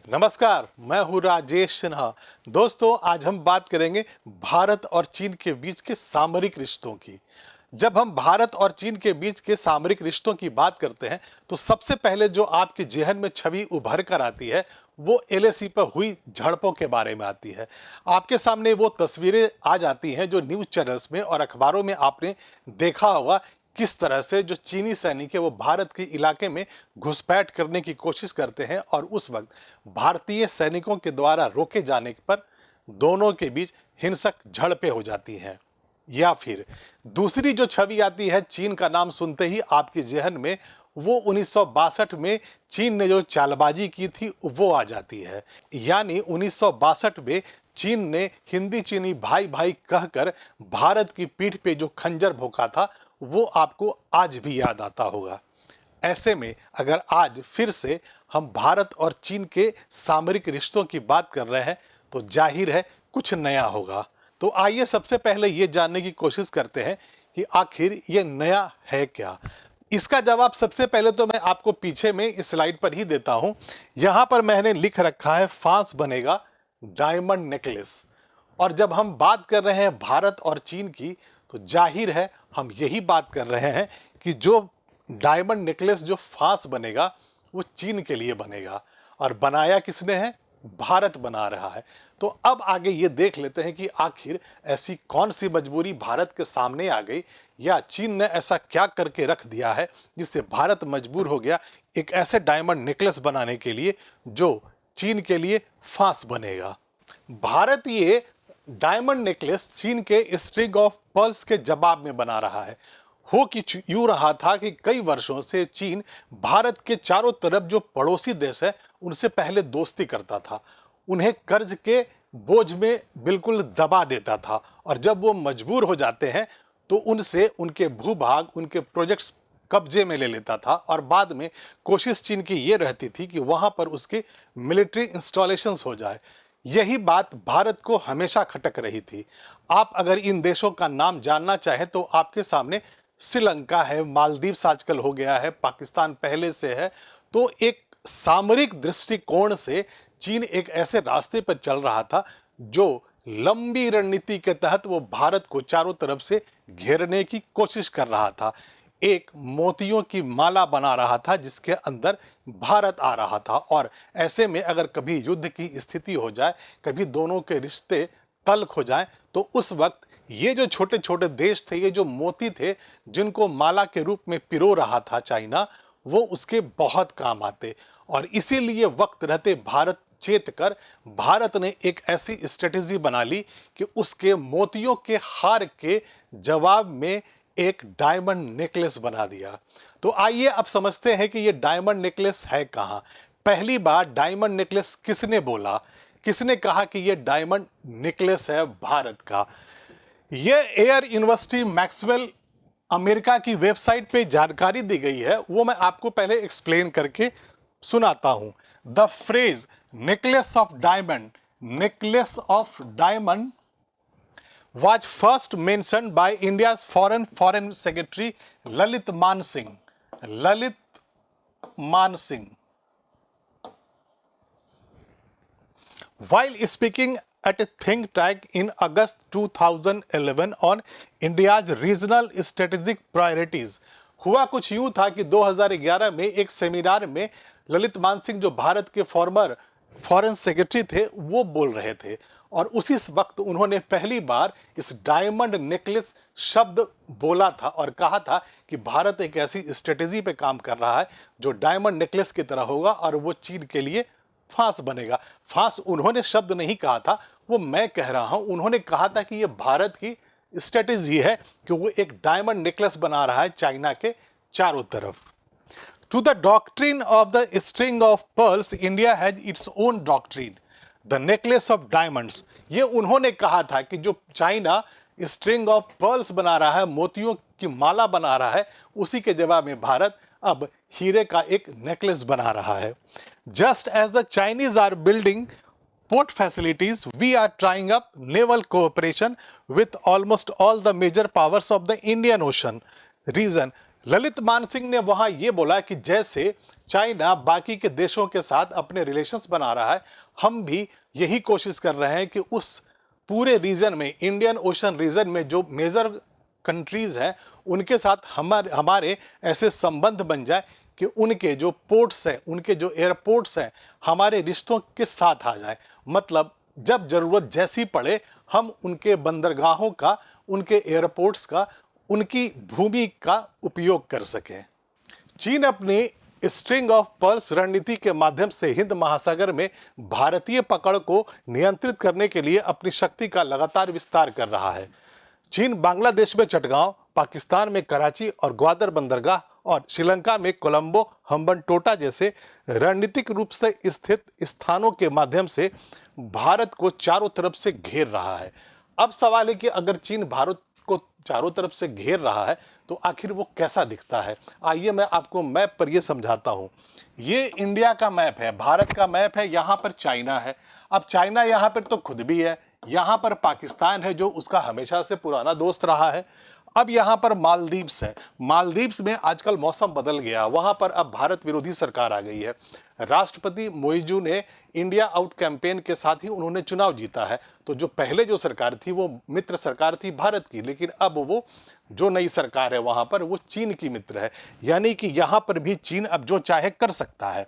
नमस्कार, मैं हूँ राजेश सिन्हा। दोस्तों, आज हम बात करेंगे भारत और चीन के बीच के सामरिक रिश्तों की। जब हम भारत और चीन के बीच के सामरिक रिश्तों की बात करते हैं तो सबसे पहले जो आपके जेहन में छवि उभर कर आती है वो एलएसी पर हुई झड़पों के बारे में आती है। आपके सामने वो तस्वीरें आ जाती हैं जो न्यूज़ चैनल्स में और अखबारों में आपने देखा होगा, किस तरह से जो चीनी सैनिक है वो भारत के इलाके में घुसपैठ करने की कोशिश करते हैं और उस वक्त भारतीय सैनिकों के द्वारा रोके जाने पर दोनों के बीच हिंसक झड़पें हो जाती हैं। या फिर दूसरी जो छवि आती है चीन का नाम सुनते ही आपके जेहन में, वो 1962 में चीन ने जो चालबाजी की थी वो आ जाती है। यानी 1962 में चीन ने हिंदी चीनी भाई भाई कहकर भारत की पीठ पे जो खंजर भोंका था वो आपको आज भी याद आता होगा। ऐसे में अगर आज फिर से हम भारत और चीन के सामरिक रिश्तों की बात कर रहे हैं तो जाहिर है कुछ नया होगा। तो आइए सबसे पहले ये जानने की कोशिश करते हैं कि आखिर ये नया है क्या। इसका जवाब सबसे पहले तो मैं आपको पीछे में इस स्लाइड पर ही देता हूं। यहां पर मैंने लिख रखा है फांस बनेगा डायमंड नेकलेस। और जब हम बात कर रहे हैं भारत और चीन की तो जाहिर है हम यही बात कर रहे हैं कि जो डायमंड नेकलेस जो फांस बनेगा वो चीन के लिए बनेगा। और बनाया किसने है? भारत बना रहा है। तो अब आगे ये देख लेते हैं कि आखिर ऐसी कौन सी मजबूरी भारत के सामने आ गई या चीन ने ऐसा क्या करके रख दिया है जिससे भारत मजबूर हो गया एक ऐसे डायमंड नेकलेस बनाने के लिए जो चीन के लिए फांस बनेगा। भारत ये डायमंड नेकलेस चीन के स्ट्रिंग ऑफ पर्ल्स के जवाब में बना रहा है। हो कि यूं रहा था कि कई वर्षों से चीन भारत के चारों तरफ जो पड़ोसी देश है उनसे पहले दोस्ती करता था, उन्हें कर्ज के बोझ में बिल्कुल दबा देता था और जब वो मजबूर हो जाते हैं तो उनसे उनके भूभाग, उनके प्रोजेक्ट्स कब्जे में ले लेता था और बाद में कोशिश चीन की ये रहती थी कि वहाँ पर उसके मिलिट्री इंस्टॉलेशंस हो जाए। यही बात भारत को हमेशा खटक रही थी। आप अगर इन देशों का नाम जानना चाहें तो आपके सामने श्रीलंका है, मालदीव आजकल हो गया है, पाकिस्तान पहले से है। तो एक सामरिक दृष्टिकोण से चीन एक ऐसे रास्ते पर चल रहा था जो लंबी रणनीति के तहत वो भारत को चारों तरफ से घेरने की कोशिश कर रहा था। एक मोतियों की माला बना रहा था जिसके अंदर भारत आ रहा था और ऐसे में अगर कभी युद्ध की स्थिति हो जाए, कभी दोनों के रिश्ते तल्ख हो जाए तो उस वक्त ये जो छोटे छोटे देश थे, ये जो मोती थे जिनको माला के रूप में पिरो रहा था चाइना, वो उसके बहुत काम आते। और इसीलिए वक्त रहते भारत चेत कर भारत ने एक ऐसी स्ट्रेटेजी बना ली कि उसके मोतियों के हार के जवाब में एक डायमंड नेकलेस बना दिया। तो आइए अब समझते हैं कि ये डायमंड नेकलेस है कहाँ। पहली बार डायमंड नेकलेस किसने बोला, किसने कहा कि ये डायमंड नेकलेस है भारत का? ये एयर यूनिवर्सिटी मैक्सवेल अमेरिका की वेबसाइट पे जानकारी दी गई है, वो मैं आपको पहले एक्सप्लेन करके सुनाता हूं। The phrase necklace of diamond was first mentioned by India's foreign secretary Lalit Mansingh. While speaking at a think tank in August 2011 on India's regional strategic priorities. हुआ कुछ यूं था कि 2011 में एक सेमिनार में ललित मानसिंह जो भारत के फॉर्मर फॉरेन सेक्रेटरी थे वो बोल रहे थे और उसी वक्त उन्होंने पहली बार इस डायमंड नेकलेस शब्द बोला था और कहा था कि भारत एक ऐसी स्ट्रेटेजी पे काम कर रहा है जो डायमंड नेकलेस की तरह होगा और वो चीन के लिए फांस बनेगा। फांस उन्होंने शब्द नहीं कहा था, वो मैं कह रहा हूं। उन्होंने कहा था कि ये भारत की स्ट्रेटेजी है कि वो एक डायमंड नेकलेस बना रहा है चाइना के चारों तरफ। To the doctrine of the string of pearls, India has its own doctrine, the necklace of diamonds. ये उन्होंने कहा था कि जो चाइना स्ट्रिंग ऑफ पर्ल्स बना रहा है, मोतियों की माला बना रहा है, उसी के जवाब में भारत अब हीरे का एक नेकलेस बना रहा है। Just as the Chinese are building port facilities, we are trying up naval cooperation with almost all the major powers of the Indian Ocean region. Lalit Mansingh ने वहां ये बोला कि जैसे चाइना बाकी के देशों के साथ अपने रिलेशंस बना रहा है, हम भी यही कोशिश कर रहे हैं कि उस पूरे रीजन में, इंडियन ओशन रीजन में जो मेजर कंट्रीज हैं उनके साथ हमारे ऐसे संबंध बन जाए कि उनके जो पोर्ट्स हैं, उनके जो एयरपोर्ट्स हैं, हमारे रिश्तों के साथ आ जाए। मतलब जब जरूरत जैसी पड़े हम उनके बंदरगाहों का, उनके एयरपोर्ट्स का, उनकी भूमि का उपयोग कर सकें। चीन अपनी स्ट्रिंग ऑफ पर्ल्स रणनीति के माध्यम से हिंद महासागर में भारतीय पकड़ को नियंत्रित करने के लिए अपनी शक्ति का लगातार विस्तार कर रहा है। चीन बांग्लादेश में चटगांव, पाकिस्तान में कराची और ग्वादर बंदरगाह और श्रीलंका में कोलंबो, हम्बनटोटा जैसे रणनीतिक रूप से स्थित स्थानों के माध्यम से भारत को चारों तरफ से घेर रहा है। अब सवाल है कि अगर चीन भारत को चारों तरफ से घेर रहा है तो आखिर वो कैसा दिखता है। आइए मैं आपको मैप पर यह समझाता हूं। ये इंडिया का मैप है, भारत का मैप है, यहां पर चाइना है। अब चाइना यहां पर तो खुद भी है, यहां पर पाकिस्तान है जो उसका हमेशा से पुराना दोस्त रहा है। अब यहाँ पर मालदीव्स है। मालदीव्स में आजकल मौसम बदल गया, वहाँ पर अब भारत विरोधी सरकार आ गई है। राष्ट्रपति मोइजू ने इंडिया आउट कैंपेन के साथ ही उन्होंने चुनाव जीता है। तो जो पहले जो सरकार थी वो मित्र सरकार थी भारत की, लेकिन अब वो जो नई सरकार है वहाँ पर वो चीन की मित्र है। यानी कि यहाँ पर भी चीन अब जो चाहे कर सकता है।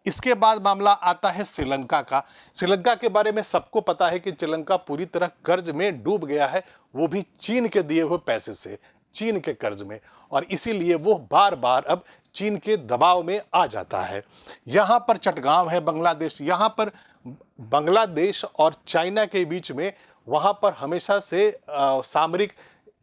इसके बाद मामला आता है श्रीलंका का। श्रीलंका के बारे में सबको पता है कि श्रीलंका पूरी तरह कर्ज में डूब गया है, वो भी चीन के दिए हुए पैसे से, चीन के कर्ज में, और इसीलिए वो बार बार अब चीन के दबाव में आ जाता है। यहाँ पर चटगांव है बांग्लादेश, यहाँ पर बांग्लादेश और चाइना के बीच में वहाँ पर हमेशा से सामरिक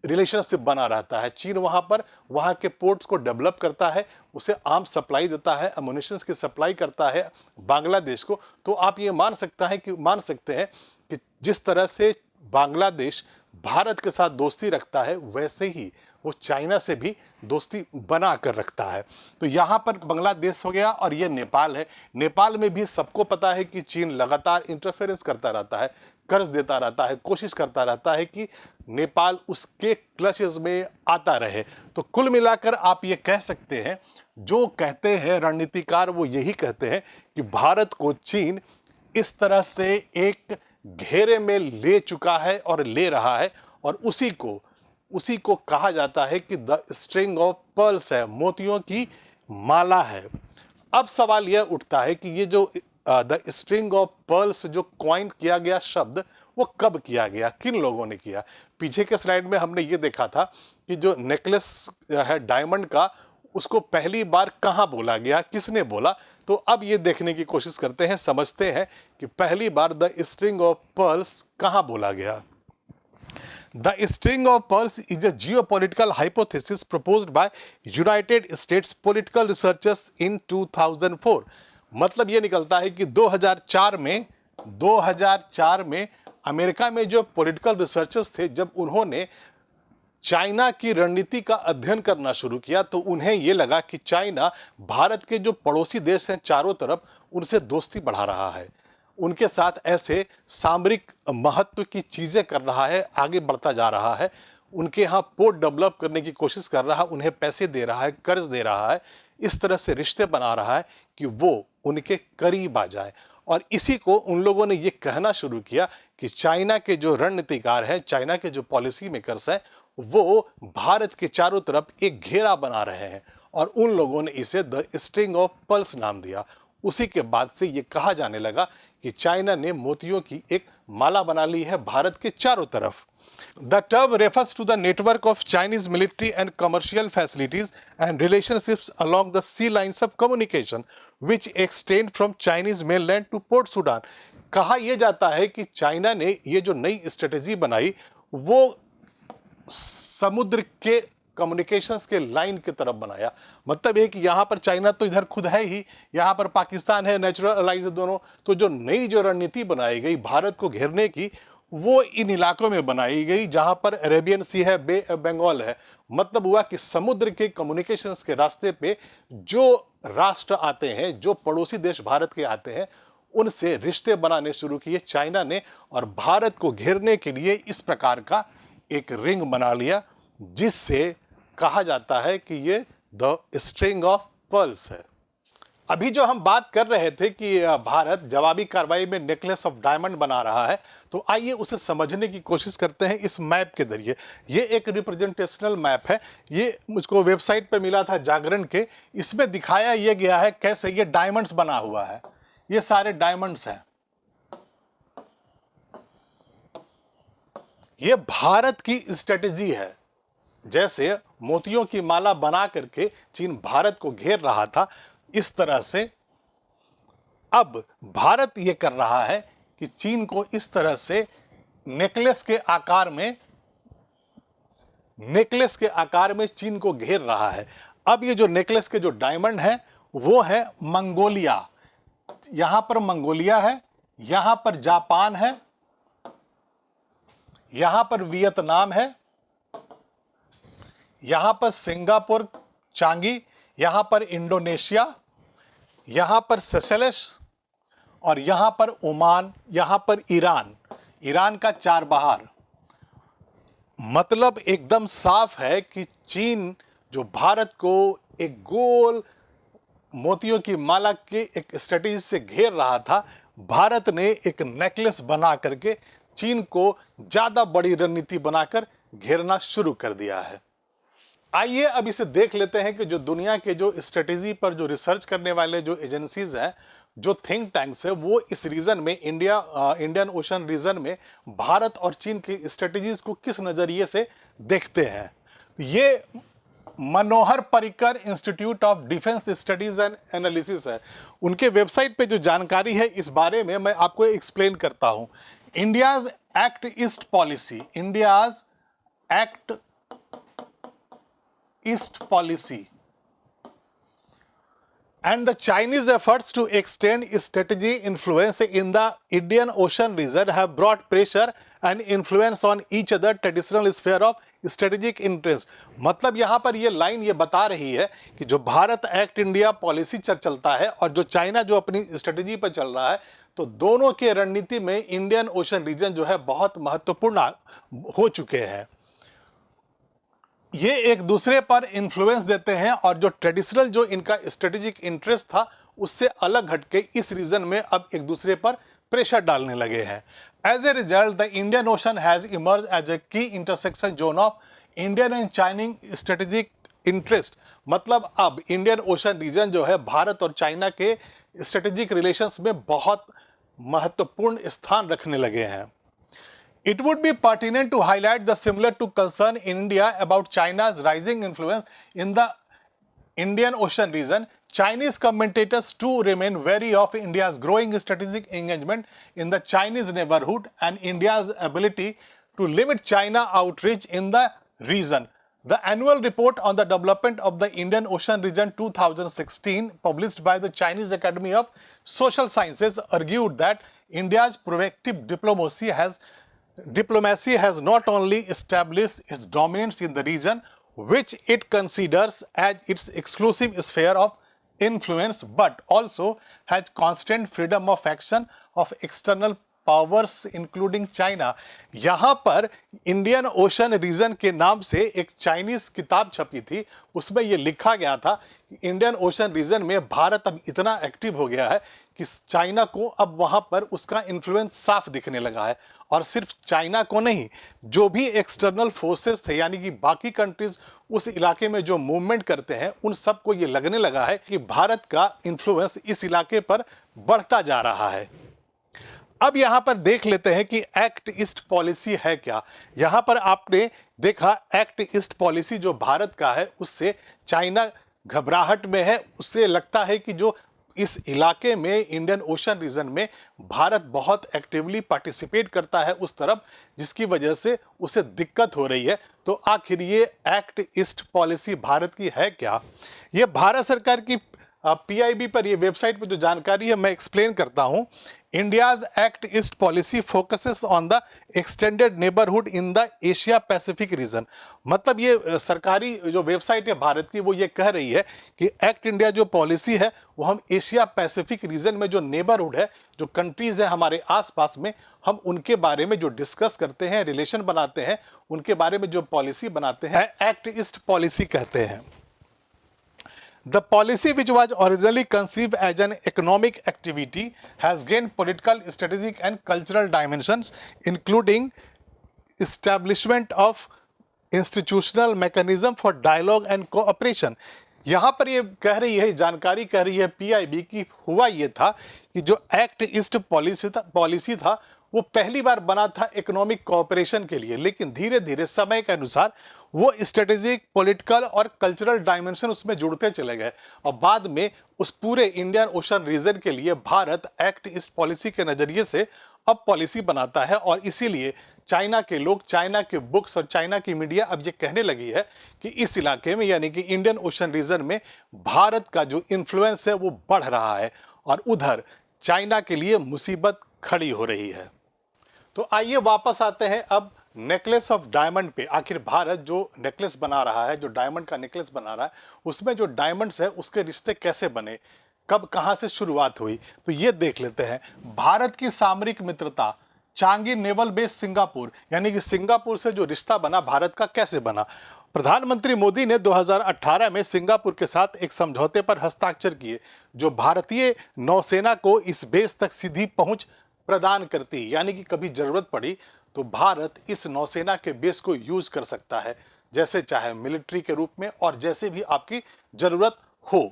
रिलेशनशिप बना रहता है। चीन वहाँ पर वहाँ के पोर्ट्स को डेवलप करता है, उसे आर्म्स सप्लाई देता है, अम्युनिशंस की सप्लाई करता है बांग्लादेश को। तो आप ये मान सकते हैं कि जिस तरह से बांग्लादेश भारत के साथ दोस्ती रखता है वैसे ही वो चाइना से भी दोस्ती बना कर रखता है। तो यहाँ पर बांग्लादेश हो गया और ये नेपाल है। नेपाल में भी सबको पता है कि चीन लगातार इंटरफेरेंस करता रहता है, कर्ज देता रहता है, कोशिश करता रहता है कि नेपाल उसके क्लचेस में आता रहे। तो कुल मिलाकर आप ये कह सकते हैं, जो कहते हैं रणनीतिकार वो यही कहते हैं कि भारत को चीन इस तरह से एक घेरे में ले चुका है और ले रहा है, और उसी को कहा जाता है कि द स्ट्रिंग ऑफ पर्ल्स है, मोतियों की माला है। अब सवाल यह उठता है कि ये जो द स्ट्रिंग ऑफ पर्ल्स जो कॉइन किया गया शब्द वो कब किया गया, किन लोगों ने किया। पीछे के स्लाइड में हमने ये देखा था कि जो नेकलेस है डायमंड का, उसको पहली बार कहाँ बोला गया, किसने बोला। तो अब ये देखने की कोशिश करते हैं, समझते हैं कि पहली बार द स्ट्रिंग ऑफ पर्ल्स कहाँ बोला गया। The string of pearls is a geopolitical hypothesis proposed by United States political researchers in 2004। मतलब ये निकलता है कि 2004 में अमेरिका में जो पॉलिटिकल रिसर्चर्स थे, जब उन्होंने चाइना की रणनीति का अध्ययन करना शुरू किया तो उन्हें ये लगा कि चाइना भारत के जो पड़ोसी देश हैं चारों तरफ, उनसे दोस्ती बढ़ा रहा है, उनके साथ ऐसे सामरिक महत्व की चीज़ें कर रहा है, आगे बढ़ता जा रहा है, उनके यहाँ पोर्ट डेवलप करने की कोशिश कर रहा है, उन्हें पैसे दे रहा है, कर्ज दे रहा है, इस तरह से रिश्ते बना रहा है कि वो उनके करीब आ जाए। और इसी को उन लोगों ने ये कहना शुरू किया कि चाइना के जो रणनीतिकार हैं, चाइना के जो पॉलिसी मेकर्स हैं, वो भारत के चारों तरफ एक घेरा बना रहे हैं, और उन लोगों ने इसे द स्ट्रिंग ऑफ पर्ल्स नाम दिया। उसी के बाद से ये कहा जाने लगा कि चाइना ने मोतियों की एक माला बना ली है भारत के चारों तरफ। The term refers to the network of Chinese military and commercial facilities and relationships along the sea lines of communication which extend from Chinese mainland to Port Sudan। कहा यह जाता है कि चाइना ने ये जो नई स्ट्रेटेजी बनाई वो समुद्र के कम्युनिकेशंस के लाइन की तरफ बनाया। मतलब है कि यहाँ पर चाइना तो इधर खुद है ही, यहाँ पर पाकिस्तान है, नेचुरल अलाइज है दोनों। तो जो नई जो रणनीति बनाई गई भारत को घेरने की, वो इन इलाकों में बनाई गई जहाँ पर अरेबियन सी है, बे बंगाल है। मतलब हुआ कि समुद्र के कम्युनिकेशंस के रास्ते पे जो राष्ट्र आते हैं, जो पड़ोसी देश भारत के आते हैं, उनसे रिश्ते बनाने शुरू किए चाइना ने, और भारत को घेरने के लिए इस प्रकार का एक रिंग बना लिया, जिससे कहा जाता है कि ये द स्ट्रिंग ऑफ पर्ल्स है। अभी जो हम बात कर रहे थे कि भारत जवाबी कार्रवाई में नेकलेस ऑफ डायमंड बना रहा है, तो आइए उसे समझने की कोशिश करते हैं इस मैप के जरिए। ये एक रिप्रेजेंटेशनल मैप है, ये मुझको वेबसाइट पे मिला था जागरण के। इसमें दिखाया ये गया है कैसे ये डायमंड्स बना हुआ है, ये सारे डायमंड्स हैं। ये भारत की स्ट्रेटेजी है। जैसे मोतियों की माला बना करके चीन भारत को घेर रहा था, इस तरह से अब भारत ये कर रहा है कि चीन को इस तरह से नेकलेस के आकार में चीन को घेर रहा है। अब ये जो नेकलेस के जो डायमंड है वो है मंगोलिया। यहां पर मंगोलिया है, यहां पर जापान है, यहां पर वियतनाम है, यहां पर सिंगापुर चांगी, यहां पर इंडोनेशिया, यहां पर सेशेल्स और यहां पर ओमान, यहां पर ईरान का चारबाहर। मतलब एकदम साफ है कि चीन जो भारत को एक गोल मोतियों की माला के एक स्ट्रेटेजी से घेर रहा था, भारत ने एक नेकलेस बना करके चीन को ज्यादा बड़ी रणनीति बनाकर घेरना शुरू कर दिया है। आइए अब इसे देख लेते हैं कि जो दुनिया के जो स्ट्रेटेजी पर जो रिसर्च करने वाले जो एजेंसीज हैं, जो थिंक टैंक्स है, वो इस रीजन में इंडियन ओशन रीजन में भारत और चीन की स्ट्रेटेजीज को किस नजरिए से देखते हैं। ये Manohar Parrikar institute of defence studies and analysis है। उनके वेबसाइट पे जो जानकारी है इस बारे में मैं आपको एक्सप्लेन करता हूं। India's act east policy, India's act East policy and the Chinese efforts to extend its strategy influence in the Indian Ocean region have brought pressure and influence on each other traditional sphere of strategic interest। मतलब यहाँ पर ये line ये बता रही है कि जो भारत एक्ट इंडिया पॉलिसी चलता है और जो चाइना जो अपनी स्ट्रेटेजी पर चल रहा है, तो दोनों के रणनीति में इंडियन ओशन रीजन जो है बहुत महत्वपूर्ण हो चुके हैं। ये एक दूसरे पर इन्फ्लुएंस देते हैं और जो ट्रेडिशनल जो इनका स्ट्रेटेजिक इंटरेस्ट था उससे अलग हटके इस रीजन में अब एक दूसरे पर प्रेशर डालने लगे हैं। As a result the Indian ocean has emerge as a key intersection zone of Indian and Chinese strategic interest. मतलब अब इंडियन ओशन रीजन जो है भारत और चाइना के स्ट्रेटेजिक रिलेशंस में बहुत महत्वपूर्ण स्थान रखने लगे हैं। It would be pertinent to highlight the similar to concern in India about China's rising influence in the Indian Ocean region. Chinese commentators too remain wary of India's growing strategic engagement in the Chinese neighborhood and India's ability to limit China outreach in the region. The annual report on the development of the Indian Ocean region 2016, published by the Chinese Academy of Social Sciences, argued that India's proactive diplomacy has not only established its dominance in the region, which it considers as its exclusive sphere of influence, but also has constant freedom of action of external powers including China. यहाँ पर Indian ocean reason के नाम से एक Chinese किताब छपी थी, उसमें ये लिखा गया था कि इंडियन ओशन रीजन में भारत अब इतना एक्टिव हो गया है कि चाइना को अब वहाँ पर उसका इन्फ्लुएंस साफ दिखने लगा है। और सिर्फ चाइना को नहीं, जो भी एक्सटर्नल फोर्सेस थे यानी कि बाकी कंट्रीज उस इलाके में जो मूवमेंट करते हैं, उन सबको ये लगने लगा है कि भारत का इन्फ्लुएंस इस इलाके पर बढ़ता जा रहा है। अब यहां पर देख लेते हैं कि एक्ट ईस्ट पॉलिसी है क्या। यहां पर आपने देखा एक्ट ईस्ट पॉलिसी जो भारत का है उससे चाइना घबराहट में है, उससे लगता है कि जो इस इलाके में इंडियन ओशन रीजन में भारत बहुत एक्टिवली पार्टिसिपेट करता है उस तरफ, जिसकी वजह से उसे दिक्कत हो रही है। तो आखिर ये एक्ट ईस्ट पॉलिसी भारत की है क्या? ये भारत सरकार की पीआईबी पर ये वेबसाइट पर जो जानकारी है मैं एक्सप्लेन करता हूं। India's act east policy focuses on the extended neighbourhood in the Asia Pacific region. मतलब ये सरकारी जो वेबसाइट है भारत की वो ये कह रही है कि एक्ट इंडिया जो पॉलिसी है वो हम एशिया पैसिफिक रीजन में जो नेबरहुड है, जो कंट्रीज है हमारे आसपास में, हम उनके बारे में जो डिस्कस करते हैं, रिलेशन बनाते हैं, उनके बारे में जो पॉलिसी बनाते हैं, एक्ट ईस्ट पॉलिसी कहते हैं। The policy, which was originally conceived as an economic activity, has gained political, strategic and cultural dimensions, including establishment of institutional mechanism for dialogue and cooperation. यहाँ पर ये कह रही है, जानकारी कह रही है पीआईबी की, हुआ ये था कि जो एक्ट ईस्ट पॉलिसी था वो पहली बार बना था इकोनॉमिक कोऑपरेशन के लिए, लेकिन धीरे धीरे समय के अनुसार वो स्ट्रेटेजिक, पॉलिटिकल और कल्चरल डायमेंशन उसमें जुड़ते चले गए और बाद में उस पूरे इंडियन ओशन रीजन के लिए भारत एक्ट ईस्ट पॉलिसी के नज़रिए से अब पॉलिसी बनाता है। और इसीलिए चाइना के लोग, चाइना के बुक्स और चाइना की मीडिया अब ये कहने लगी है कि इस इलाके में यानी कि इंडियन ओशन रीजन में भारत का जो इन्फ्लुएंस है वो बढ़ रहा है और उधर चाइना के लिए मुसीबत खड़ी हो रही है। तो आइए वापस आते हैं अब नेकलेस ऑफ डायमंड पे। आखिर भारत जो नेकलेस बना रहा है, जो डायमंड का नेकलेस बना रहा है, उसमें जो डायमंड्स है उसके रिश्ते कैसे बने, कब कहां से शुरुआत हुई, तो ये देख लेते हैं। भारत की सामरिक मित्रता, चांगी नेवल बेस सिंगापुर, यानी कि सिंगापुर से जो रिश्ता बना भारत का कैसे बना। प्रधानमंत्री मोदी ने 2018 में सिंगापुर के साथ एक समझौते पर हस्ताक्षर किए जो भारतीय नौसेना को इस बेस तक सीधी पहुंच प्रदान करती, यानी कि कभी जरूरत पड़ी तो भारत इस नौसेना के बेस को यूज कर सकता है जैसे चाहे, मिलिट्री के रूप में और जैसे भी आपकी जरूरत हो।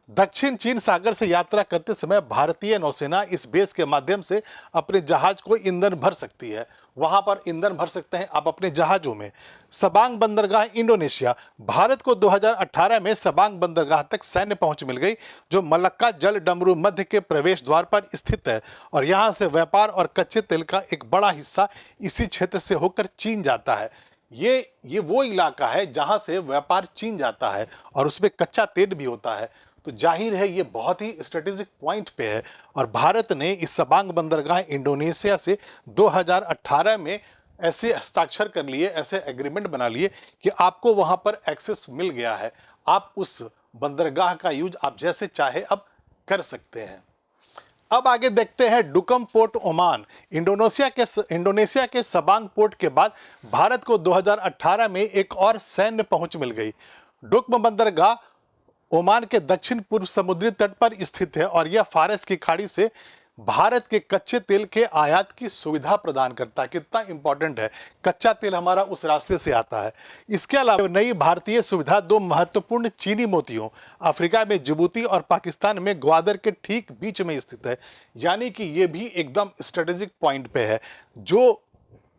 दक्षिण चीन सागर से यात्रा करते समय भारतीय नौसेना इस बेस के माध्यम से अपने जहाज को ईंधन भर सकती है। वहां पर ईंधन भर सकते हैं आप अपने जहाजों में। सबांग बंदरगाह इंडोनेशिया, भारत को 2018 में सबांग बंदरगाह तक सैन्य पहुंच मिल गई जो मलक्का जल डमरू मध्य के प्रवेश द्वार पर स्थित है और यहां से व्यापार और कच्चे तेल का एक बड़ा हिस्सा इसी क्षेत्र से होकर चीन जाता है। ये वो इलाका है जहां से व्यापार चीन जाता है और उसमें कच्चा तेल भी होता है, तो जाहिर है ये बहुत ही स्ट्रेटेजिक पॉइंट पे है। और भारत ने इस सबांग बंदरगाह इंडोनेशिया से 2018 में ऐसे हस्ताक्षर कर लिए, ऐसे एग्रीमेंट बना लिए कि आपको वहां पर एक्सेस मिल गया है, आप उस बंदरगाह का यूज आप जैसे चाहे अब कर सकते हैं। अब आगे देखते हैं डुकम पोर्ट ओमान। इंडोनेशिया के सबांग पोर्ट के बाद भारत को 2018 में एक और सैन्य पहुंच मिल गई। डुकम बंदरगाह ओमान के दक्षिण पूर्व समुद्री तट पर स्थित है और यह फारस की खाड़ी से भारत के कच्चे तेल के आयात की सुविधा प्रदान करता है। कितना इंपॉर्टेंट है, कच्चा तेल हमारा उस रास्ते से आता है। इसके अलावा नई भारतीय सुविधा दो महत्वपूर्ण चीनी मोतियों, अफ्रीका में जिबूती और पाकिस्तान में ग्वादर के ठीक बीच में स्थित है, यानी कि ये भी एकदम स्ट्रेटेजिक पॉइंट पे है। जो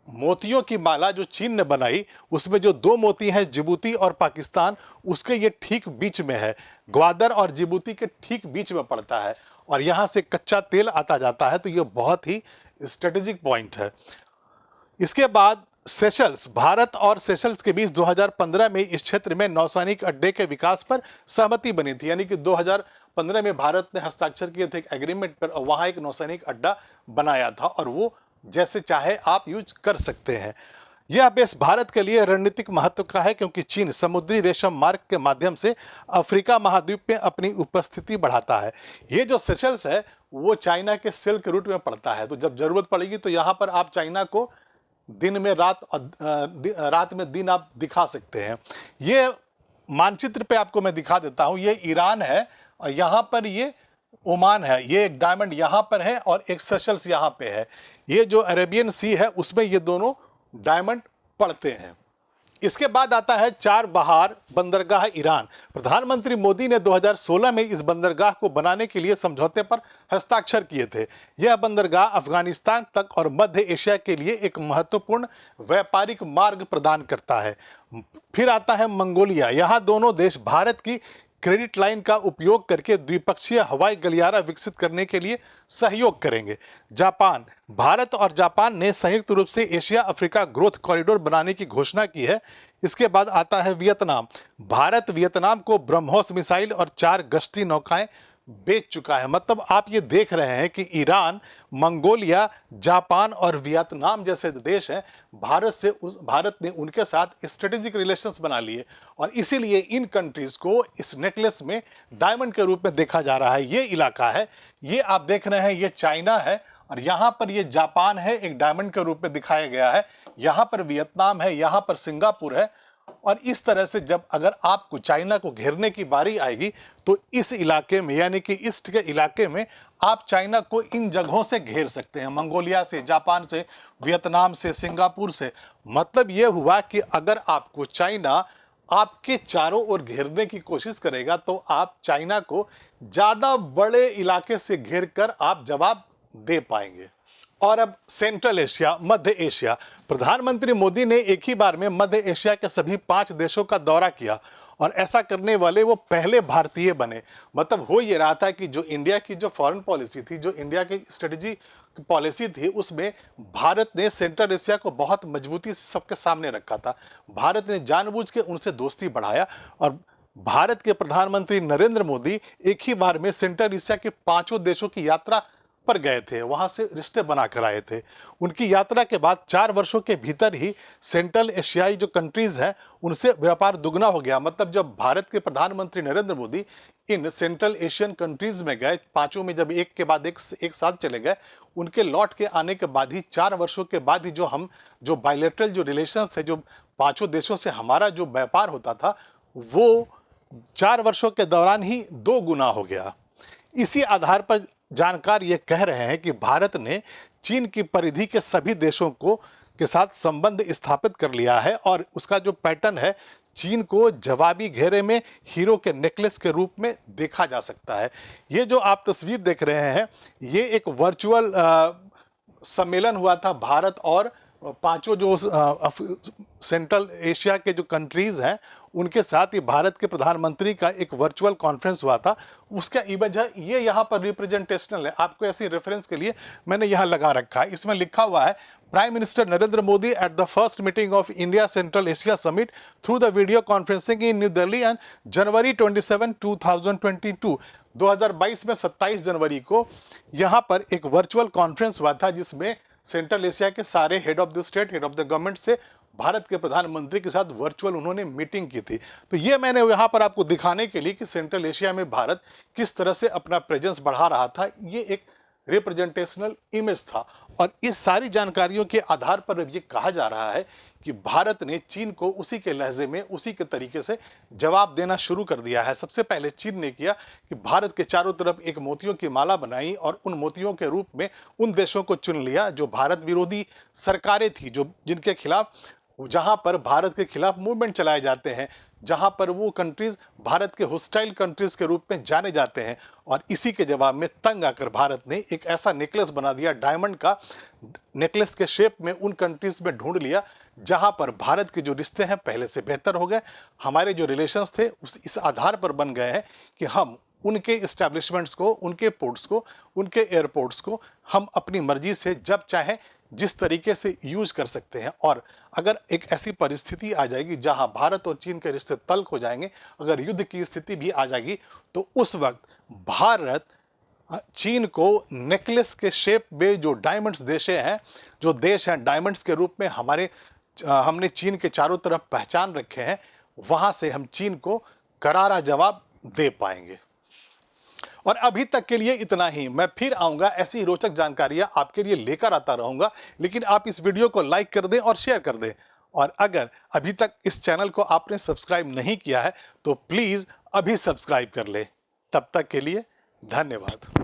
मोतियों की माला जो चीन ने बनाई उसमें जो दो मोती हैं जिबूती और पाकिस्तान, उसके ये ठीक बीच में है, ग्वादर और जिबूती के ठीक बीच में पड़ता है और यहाँ से कच्चा तेल आता जाता है, तो ये बहुत ही स्ट्रेटेजिक पॉइंट है। इसके बाद सेशल्स, भारत और सेशल्स के बीच 2015 में इस क्षेत्र में नौसैनिक अड्डे के विकास पर सहमति बनी थी, यानी कि 2015 में भारत ने हस्ताक्षर किए थे एक एग्रीमेंट पर और वहाँ एक नौसैनिक अड्डा बनाया था और वो जैसे चाहे आप यूज कर सकते हैं। यह बेस भारत के लिए रणनीतिक महत्व का है क्योंकि चीन समुद्री रेशम मार्ग के माध्यम से अफ्रीका महाद्वीप में अपनी उपस्थिति बढ़ाता है। ये जो सेशल्स है वो चाइना के सिल्क रूट में पड़ता है, तो जब जरूरत पड़ेगी तो यहाँ पर आप चाइना को दिन में रात में दिन आप दिखा सकते हैं। ये मानचित्र पे आपको मैं दिखा देता हूँ, ये ईरान है और यहाँ पर ये ओमान है, ये एक डायमंड यहाँ पर है और एक सेशल्स यहाँ पे है। ये जो अरेबियन सी है उसमें ये दोनों डायमंड पड़ते हैं। इसके बाद आता है चार बहार बंदरगाह ईरान। प्रधानमंत्री मोदी ने 2016 में इस बंदरगाह को बनाने के लिए समझौते पर हस्ताक्षर किए थे। यह बंदरगाह अफगानिस्तान तक और मध्य एशिया के लिए एक महत्वपूर्ण व्यापारिक मार्ग प्रदान करता है। फिर आता है मंगोलिया। यहाँ दोनों देश भारत की क्रेडिट लाइन का उपयोग करके द्विपक्षीय हवाई गलियारा विकसित करने के लिए सहयोग करेंगे। जापान, भारत और जापान ने संयुक्त रूप से एशिया अफ्रीका ग्रोथ कॉरिडोर बनाने की घोषणा की है। इसके बाद आता है वियतनाम। भारत वियतनाम को ब्रह्मोस मिसाइल और 4 गश्ती नौकाएं बेच चुका है। मतलब आप ये देख रहे हैं कि ईरान, मंगोलिया, जापान और वियतनाम जैसे देश हैं, भारत ने उनके साथ स्ट्रेटेजिक रिलेशंस बना लिए और इसीलिए इन कंट्रीज को इस नेकलेस में डायमंड के रूप में देखा जा रहा है। ये इलाका है, ये आप देख रहे हैं, ये चाइना है और यहाँ पर ये जापान है, एक डायमंड के रूप में दिखाया गया है। यहाँ पर वियतनाम है, यहाँ पर सिंगापुर है और इस तरह से जब अगर आपको चाइना को घेरने की बारी आएगी तो इस इलाके में यानी कि ईस्ट के इलाके में आप चाइना को इन जगहों से घेर सकते हैं, मंगोलिया से, जापान से, वियतनाम से, सिंगापुर से। मतलब यह हुआ कि अगर आपको चाइना आपके चारों ओर घेरने की कोशिश करेगा तो आप चाइना को ज़्यादा बड़े इलाके से घेर कर आप जवाब दे पाएंगे। और अब सेंट्रल एशिया, मध्य एशिया। प्रधानमंत्री मोदी ने एक ही बार में मध्य एशिया के सभी 5 देशों का दौरा किया और ऐसा करने वाले वो पहले भारतीय बने। मतलब हो ये रहा था कि जो इंडिया की जो फॉरेन पॉलिसी थी, जो इंडिया की स्ट्रेटजी पॉलिसी थी, उसमें भारत ने सेंट्रल एशिया को बहुत मजबूती से सबके सामने रखा था। भारत ने जानबूझ के उनसे दोस्ती बढ़ाया और भारत के प्रधानमंत्री नरेंद्र मोदी एक ही बार में सेंट्रल एशिया के 5 देशों की यात्रा पर गए थे, वहां से रिश्ते बना कर आए थे। उनकी यात्रा के बाद 4 वर्षों के भीतर ही सेंट्रल एशियाई जो कंट्रीज हैं उनसे व्यापार दुगना हो गया। मतलब जब भारत के प्रधानमंत्री Narendra Modi in central Asian countries में गए, 5 में जब एक के बाद एक साथ चले गए, उनके लौट के आने के बाद ही 4 वर्षों के बाद ही जो बायलैटरल जो रिलेशंस थे, जो 5 देशों से हमारा जो व्यापार होता था, वो 4 वर्षों के दौरान ही 2 गुना हो गया। इसी आधार पर जानकार ये कह रहे हैं कि भारत ने चीन की परिधि के सभी देशों के साथ संबंध स्थापित कर लिया है और उसका जो पैटर्न है, चीन को जवाबी घेरे में हीरो के नेकलेस के रूप में देखा जा सकता है। ये जो आप तस्वीर देख रहे हैं, ये एक वर्चुअल सम्मेलन हुआ था भारत और 5 जो सेंट्रल एशिया के जो कंट्रीज़ हैं उनके साथ ही भारत के प्रधानमंत्री का एक वर्चुअल कॉन्फ्रेंस हुआ था। उसका इमेज है, ये यहाँ पर रिप्रेजेंटेशनल है, आपको ऐसी रेफरेंस के लिए मैंने यहाँ लगा रखा है। इसमें लिखा हुआ है, prime minister Narendra Modi at the first meeting of India central Asia summit through the video conferencing in new Delhi and जनवरी 27, 2022। 2022 में 27 जनवरी को यहाँ पर एक वर्चुअल कॉन्फ्रेंस हुआ था जिसमें सेंट्रल एशिया के सारे head of the state, head of the government से भारत के प्रधानमंत्री के साथ वर्चुअल उन्होंने मीटिंग की थी। तो ये मैंने यहाँ पर आपको दिखाने के लिए कि सेंट्रल एशिया में भारत किस तरह से अपना प्रेजेंस बढ़ा रहा था, ये एक रिप्रेजेंटेशनल इमेज था। और इस सारी जानकारियों के आधार पर अब ये कहा जा रहा है कि भारत ने चीन को उसी के लहजे में, उसी के तरीके से जवाब देना शुरू कर दिया है। सबसे पहले चीन ने किया कि भारत के चारों तरफ एक मोतियों की माला बनाई और उन मोतियों के रूप में उन देशों को चुन लिया जो भारत विरोधी सरकारें थी, जिनके खिलाफ, जहां पर भारत के खिलाफ मूवमेंट चलाए जाते हैं, जहां पर वो कंट्रीज भारत के होस्टाइल कंट्रीज के रूप में जाने जाते हैं। और इसी के जवाब में तंग आकर भारत ने एक ऐसा नेकलेस बना दिया, डायमंड का नेकलेस के शेप में उन कंट्रीज में ढूंढ लिया जहां पर भारत के जो रिश्ते हैं पहले से बेहतर हो गए। हमारे जो रिलेशंस थे इस आधार पर बन गए हैं कि हम उनके इस्टेब्लिशमेंट्स को, उनके पोर्ट्स को, उनके एयरपोर्ट्स को हम अपनी मर्जी से जब चाहें जिस तरीके से यूज कर सकते हैं। और अगर एक ऐसी परिस्थिति आ जाएगी जहां भारत और चीन के रिश्ते तल्ख हो जाएंगे, अगर युद्ध की स्थिति भी आ जाएगी, तो उस वक्त भारत चीन को नेकलेस के शेप में जो डायमंड्स देश हैं डायमंड्स के रूप में हमने चीन के चारों तरफ पहचान रखे हैं, वहां से हम चीन को करारा जवाब दे पाएंगे। और अभी तक के लिए इतना ही। मैं फिर आऊंगा, ऐसी रोचक जानकारियां आपके लिए लेकर आता रहूंगा, लेकिन आप इस वीडियो को लाइक कर दें और शेयर कर दें। और अगर अभी तक इस चैनल को आपने सब्सक्राइब नहीं किया है तो प्लीज अभी सब्सक्राइब कर ले। तब तक के लिए धन्यवाद।